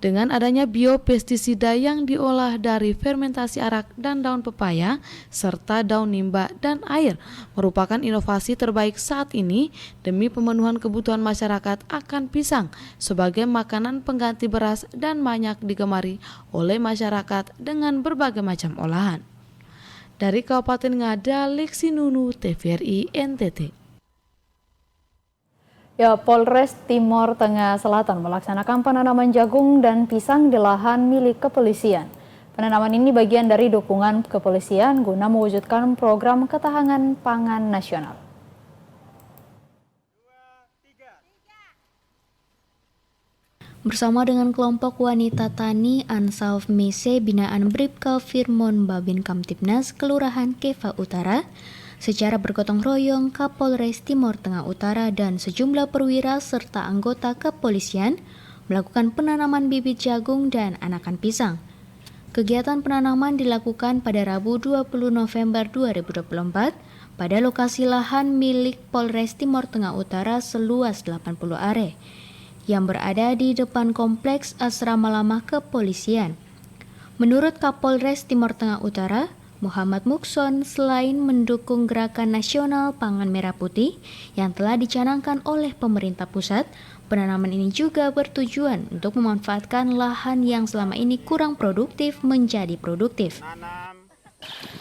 Dengan adanya biopestisida yang diolah dari fermentasi arak dan daun pepaya, serta daun nimba dan air, merupakan inovasi terbaik saat ini demi pemenuhan kebutuhan masyarakat akan pisang sebagai makanan pengganti beras dan banyak digemari oleh masyarakat dengan berbagai macam olahan. Dari Kabupaten Ngada, Lexi Nunu, TVRI NTT. Ya, Polres Timor Tengah Selatan melaksanakan penanaman jagung dan pisang di lahan milik kepolisian. Penanaman ini bagian dari dukungan kepolisian guna mewujudkan program ketahanan pangan nasional. Bersama dengan kelompok wanita tani Ansaf Mese binaan Bribka Firmon Babin Kamtibnas Kelurahan Keva Utara, secara bergotong royong Kapolres Timor Tengah Utara dan sejumlah perwira serta anggota kepolisian melakukan penanaman bibit jagung dan anakan pisang. Kegiatan penanaman dilakukan pada Rabu 20 November 2024 pada lokasi lahan milik Polres Timor Tengah Utara seluas 80 are yang berada di depan kompleks asrama lama kepolisian. Menurut Kapolres Timor Tengah Utara, Muhammad Mukson, selain mendukung gerakan nasional pangan merah putih yang telah dicanangkan oleh pemerintah pusat, penanaman ini juga bertujuan untuk memanfaatkan lahan yang selama ini kurang produktif menjadi produktif.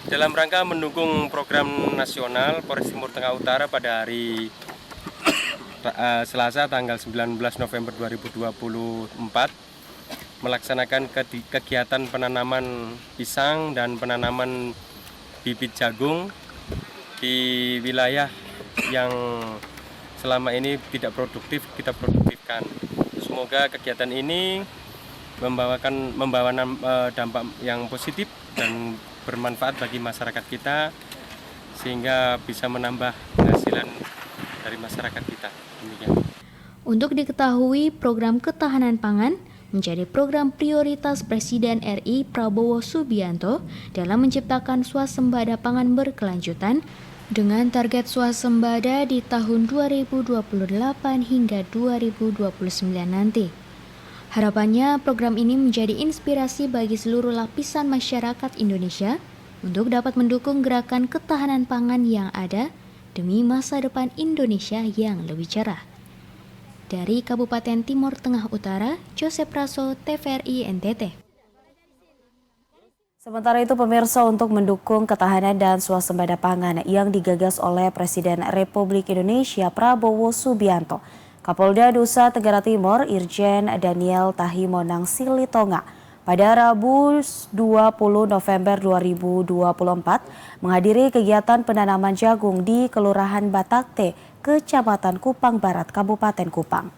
Dalam rangka mendukung program nasional Polres Timor Tengah Utara pada hari Selasa tanggal 19 November 2024, melaksanakan kegiatan penanaman pisang dan penanaman bibit jagung di wilayah yang selama ini tidak produktif, kita produktifkan. Semoga kegiatan ini membawa dampak yang positif dan bermanfaat bagi masyarakat kita sehingga bisa menambah penghasilan dari masyarakat kita. Demikian. Untuk diketahui, program ketahanan pangan menjadi program prioritas Presiden RI Prabowo Subianto dalam menciptakan swasembada pangan berkelanjutan dengan target swasembada di tahun 2028 hingga 2029 nanti. Harapannya program ini menjadi inspirasi bagi seluruh lapisan masyarakat Indonesia untuk dapat mendukung gerakan ketahanan pangan yang ada demi masa depan Indonesia yang lebih cerah. Dari Kabupaten Timor Tengah Utara, Joseph Raso, TVRI NTT. Sementara itu pemirsa, untuk mendukung ketahanan dan swasembada pangan yang digagas oleh Presiden Republik Indonesia Prabowo Subianto, Kapolda Nusa Tenggara Timur Irjen Daniel Tahimonang Silitonga pada Rabu 20 November 2024 menghadiri kegiatan penanaman jagung di Kelurahan Batakte, Kecamatan Kupang Barat, Kabupaten Kupang.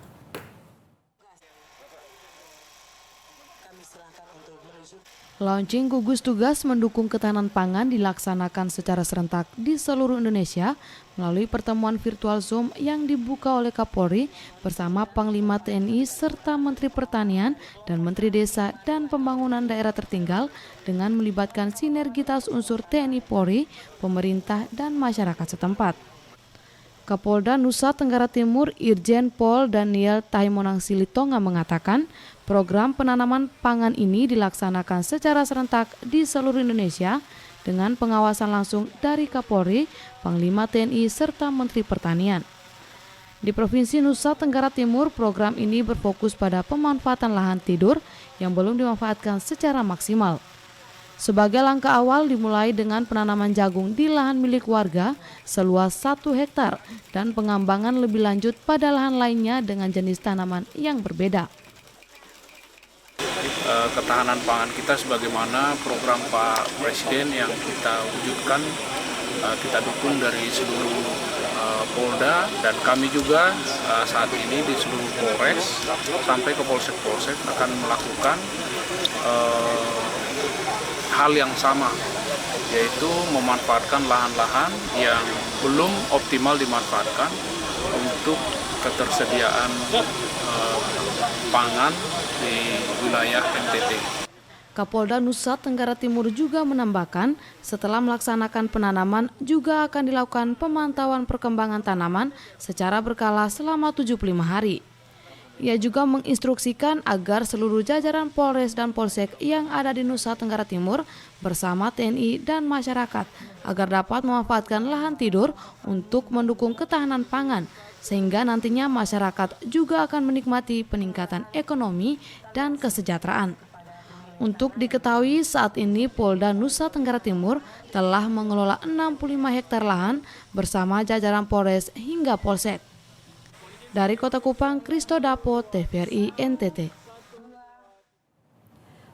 Launching gugus tugas mendukung ketahanan pangan dilaksanakan secara serentak di seluruh Indonesia melalui pertemuan virtual Zoom yang dibuka oleh Kapolri bersama Panglima TNI serta Menteri Pertanian dan Menteri Desa dan Pembangunan Daerah Tertinggal dengan melibatkan sinergitas unsur TNI Polri, pemerintah, dan masyarakat setempat. Kapolda Nusa Tenggara Timur Irjen Pol Daniel Tahimonang Silitonga mengatakan program penanaman pangan ini dilaksanakan secara serentak di seluruh Indonesia dengan pengawasan langsung dari Kapolri, Panglima TNI, serta Menteri Pertanian. Di Provinsi Nusa Tenggara Timur, program ini berfokus pada pemanfaatan lahan tidur yang belum dimanfaatkan secara maksimal. Sebagai langkah awal dimulai dengan penanaman jagung di lahan milik warga seluas 1 hektar dan pengembangan lebih lanjut pada lahan lainnya dengan jenis tanaman yang berbeda. Ketahanan pangan kita sebagaimana program Pak Presiden yang kita wujudkan, kita dukung dari seluruh Polda dan kami juga saat ini di seluruh Polres sampai ke Polsek-Polsek akan melakukan hal yang sama, yaitu memanfaatkan lahan-lahan yang belum optimal dimanfaatkan untuk ketersediaan pangan di wilayah NTT. Kapolda Nusa Tenggara Timur juga menambahkan, setelah melaksanakan penanaman juga akan dilakukan pemantauan perkembangan tanaman secara berkala selama 75 hari. Ia juga menginstruksikan agar seluruh jajaran Polres dan Polsek yang ada di Nusa Tenggara Timur bersama TNI dan masyarakat agar dapat memanfaatkan lahan tidur untuk mendukung ketahanan pangan, sehingga nantinya masyarakat juga akan menikmati peningkatan ekonomi dan kesejahteraan. Untuk diketahui, saat ini Polda Nusa Tenggara Timur telah mengelola 65 hektar lahan bersama jajaran Polres hingga Polsek. Dari Kota Kupang, Kristo Dapo, TVRI NTT.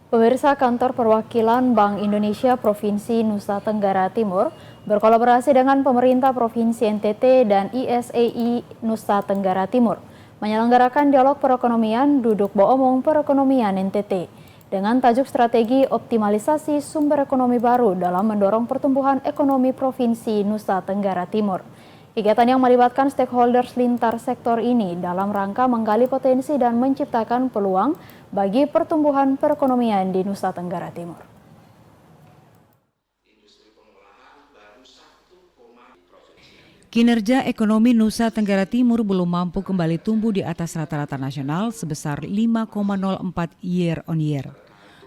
Pemirsa, Kantor Perwakilan Bank Indonesia Provinsi Nusa Tenggara Timur berkolaborasi dengan pemerintah Provinsi NTT dan ISEI Nusa Tenggara Timur menyelenggarakan dialog perekonomian duduk Boomong Perekonomian NTT dengan tajuk strategi optimalisasi sumber ekonomi baru dalam mendorong pertumbuhan ekonomi Provinsi Nusa Tenggara Timur. Kegiatan yang melibatkan stakeholders lintas sektor ini dalam rangka menggali potensi dan menciptakan peluang bagi pertumbuhan perekonomian di Nusa Tenggara Timur. Kinerja ekonomi Nusa Tenggara Timur belum mampu kembali tumbuh di atas rata-rata nasional sebesar 5,04 year on year.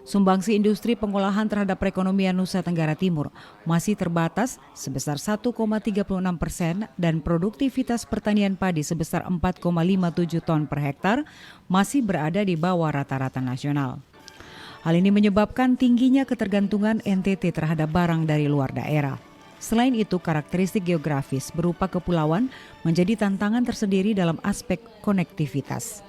Sumbangsi industri pengolahan terhadap perekonomian Nusa Tenggara Timur masih terbatas sebesar 1,36% dan produktivitas pertanian padi sebesar 4,57 ton per hektar masih berada di bawah rata-rata nasional. Hal ini menyebabkan tingginya ketergantungan NTT terhadap barang dari luar daerah. Selain itu, karakteristik geografis berupa kepulauan menjadi tantangan tersendiri dalam aspek konektivitas.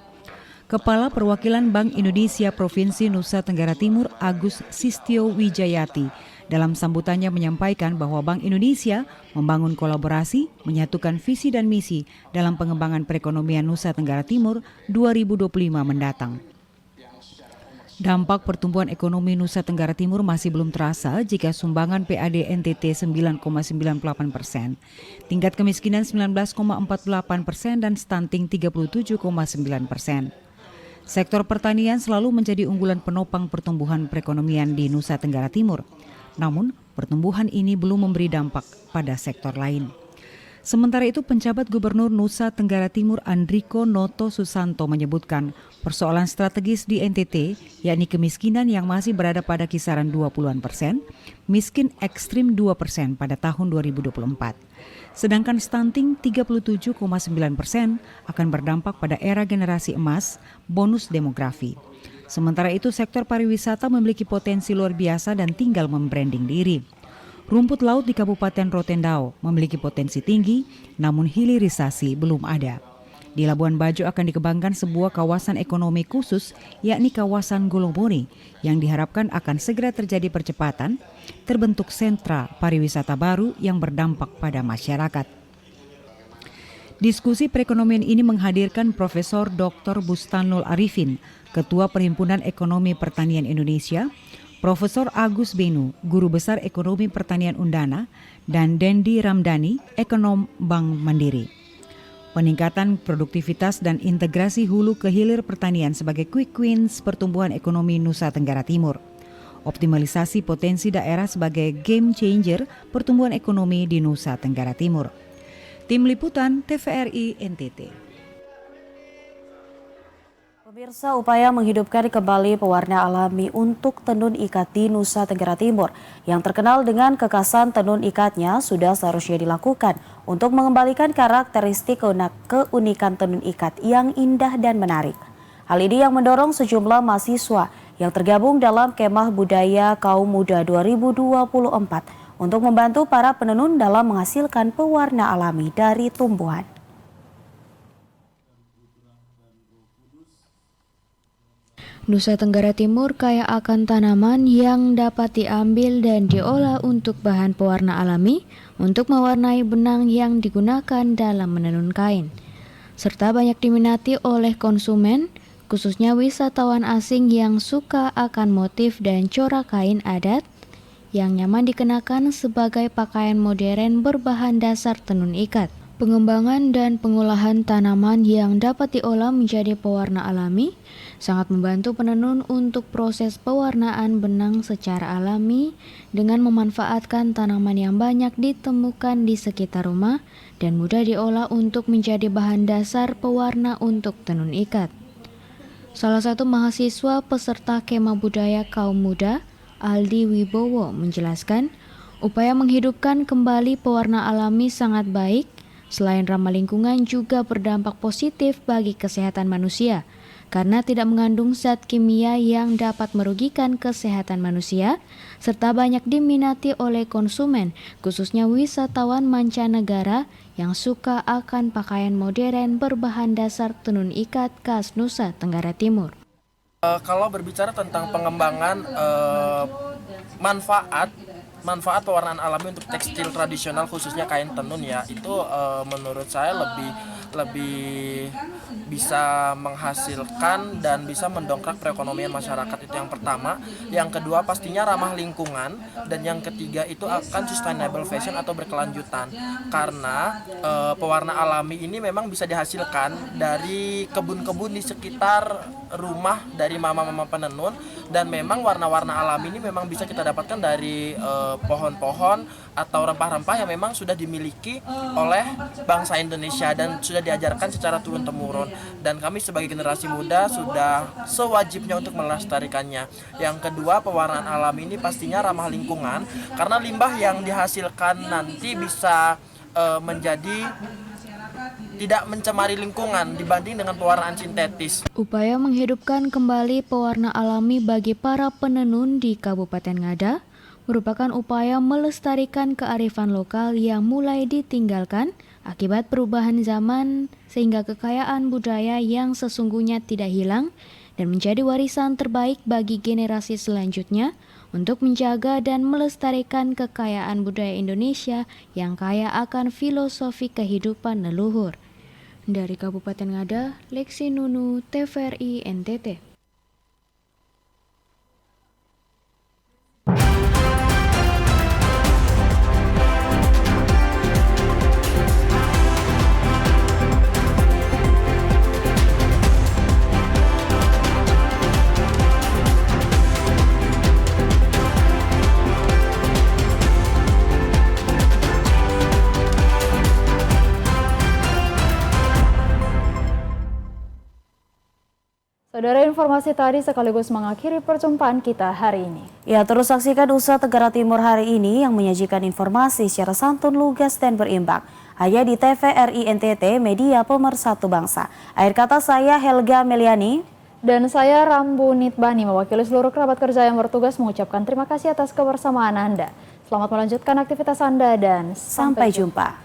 Kepala Perwakilan Bank Indonesia Provinsi Nusa Tenggara Timur Agus Sistio Wijayati dalam sambutannya menyampaikan bahwa Bank Indonesia membangun kolaborasi, menyatukan visi dan misi dalam pengembangan perekonomian Nusa Tenggara Timur 2025 mendatang. Dampak pertumbuhan ekonomi Nusa Tenggara Timur masih belum terasa jika sumbangan PAD NTT 9,98%, tingkat kemiskinan 19,48% dan stunting 37,9%. Sektor pertanian selalu menjadi unggulan penopang pertumbuhan perekonomian di Nusa Tenggara Timur. Namun, pertumbuhan ini belum memberi dampak pada sektor lain. Sementara itu, penjabat Gubernur Nusa Tenggara Timur Andriko Noto Susanto menyebutkan persoalan strategis di NTT, yakni kemiskinan yang masih berada pada kisaran 20%, miskin ekstrim 2% pada tahun 2024. Sedangkan stunting 37,9% akan berdampak pada era generasi emas, bonus demografi. Sementara itu, sektor pariwisata memiliki potensi luar biasa dan tinggal membranding diri. Rumput laut di Kabupaten Rotendao memiliki potensi tinggi, namun hilirisasi belum ada. Di Labuan Bajo akan dikembangkan sebuah kawasan ekonomi khusus, yakni kawasan Golomoni, yang diharapkan akan segera terjadi percepatan, terbentuk sentra pariwisata baru yang berdampak pada masyarakat. Diskusi perekonomian ini menghadirkan Profesor Dr. Bustanul Arifin, Ketua Perhimpunan Ekonomi Pertanian Indonesia, Profesor Agus Benu, Guru Besar Ekonomi Pertanian Undana, dan Dendi Ramdhani, Ekonom Bank Mandiri. Peningkatan produktivitas dan integrasi hulu ke hilir pertanian sebagai quick wins pertumbuhan ekonomi Nusa Tenggara Timur. Optimalisasi potensi daerah sebagai game changer pertumbuhan ekonomi di Nusa Tenggara Timur. Tim Liputan TVRI NTT. Pemirsa, upaya menghidupkan kembali pewarna alami untuk tenun ikat di Nusa Tenggara Timur yang terkenal dengan kekhasan tenun ikatnya sudah seharusnya dilakukan untuk mengembalikan karakteristik keunikan tenun ikat yang indah dan menarik. Hal ini yang mendorong sejumlah mahasiswa yang tergabung dalam Kemah Budaya Kaum Muda 2024 untuk membantu para penenun dalam menghasilkan pewarna alami dari tumbuhan. Nusa Tenggara Timur kaya akan tanaman yang dapat diambil dan diolah untuk bahan pewarna alami untuk mewarnai benang yang digunakan dalam menenun kain, serta banyak diminati oleh konsumen, khususnya wisatawan asing yang suka akan motif dan corak kain adat yang nyaman dikenakan sebagai pakaian modern berbahan dasar tenun ikat. Pengembangan dan pengolahan tanaman yang dapat diolah menjadi pewarna alami sangat membantu penenun untuk proses pewarnaan benang secara alami dengan memanfaatkan tanaman yang banyak ditemukan di sekitar rumah dan mudah diolah untuk menjadi bahan dasar pewarna untuk tenun ikat. Salah satu mahasiswa peserta kemah budaya kaum muda, Aldi Wibowo, menjelaskan upaya menghidupkan kembali pewarna alami sangat baik. Selain ramah lingkungan juga berdampak positif bagi kesehatan manusia karena tidak mengandung zat kimia yang dapat merugikan kesehatan manusia serta banyak diminati oleh konsumen, khususnya wisatawan mancanegara yang suka akan pakaian modern berbahan dasar tenun ikat khas Nusa Tenggara Timur. Kalau berbicara tentang pengembangan manfaat pewarnaan alami untuk tekstil tradisional khususnya kain tenun ya, itu menurut saya lebih bisa menghasilkan dan bisa mendongkrak perekonomian masyarakat, itu yang pertama. Yang kedua pastinya ramah lingkungan, dan yang ketiga itu akan sustainable fashion atau berkelanjutan karena pewarna alami ini memang bisa dihasilkan dari kebun-kebun di sekitar rumah dari mama-mama penenun, dan memang warna-warna alami ini memang bisa kita dapatkan dari pohon-pohon atau rempah-rempah yang memang sudah dimiliki oleh bangsa Indonesia dan sudah diajarkan secara turun-temurun, dan kami sebagai generasi muda sudah sewajibnya untuk melestarikannya. Yang kedua, pewarnaan alami ini pastinya ramah lingkungan karena limbah yang dihasilkan nanti bisa menjadi tidak mencemari lingkungan dibanding dengan pewarnaan sintetis. Upaya menghidupkan kembali pewarna alami bagi para penenun di Kabupaten Ngada merupakan upaya melestarikan kearifan lokal yang mulai ditinggalkan akibat perubahan zaman sehingga kekayaan budaya yang sesungguhnya tidak hilang dan menjadi warisan terbaik bagi generasi selanjutnya untuk menjaga dan melestarikan kekayaan budaya Indonesia yang kaya akan filosofi kehidupan leluhur. Dari Kabupaten Ngada, Lexi Nunu, TVRI NTT. Saudara, informasi tadi sekaligus mengakhiri perjumpaan kita hari ini. Ya, terus saksikan Nusa Tenggara Timur hari ini yang menyajikan informasi secara santun, lugas, dan berimbang. Hanya di TVRI NTT, media pemersatu bangsa. Akhir kata saya Helga Meliani. Dan saya Rambu Nitbani, mewakili seluruh kerabat kerja yang bertugas mengucapkan terima kasih atas kebersamaan Anda. Selamat melanjutkan aktivitas Anda dan sampai jumpa.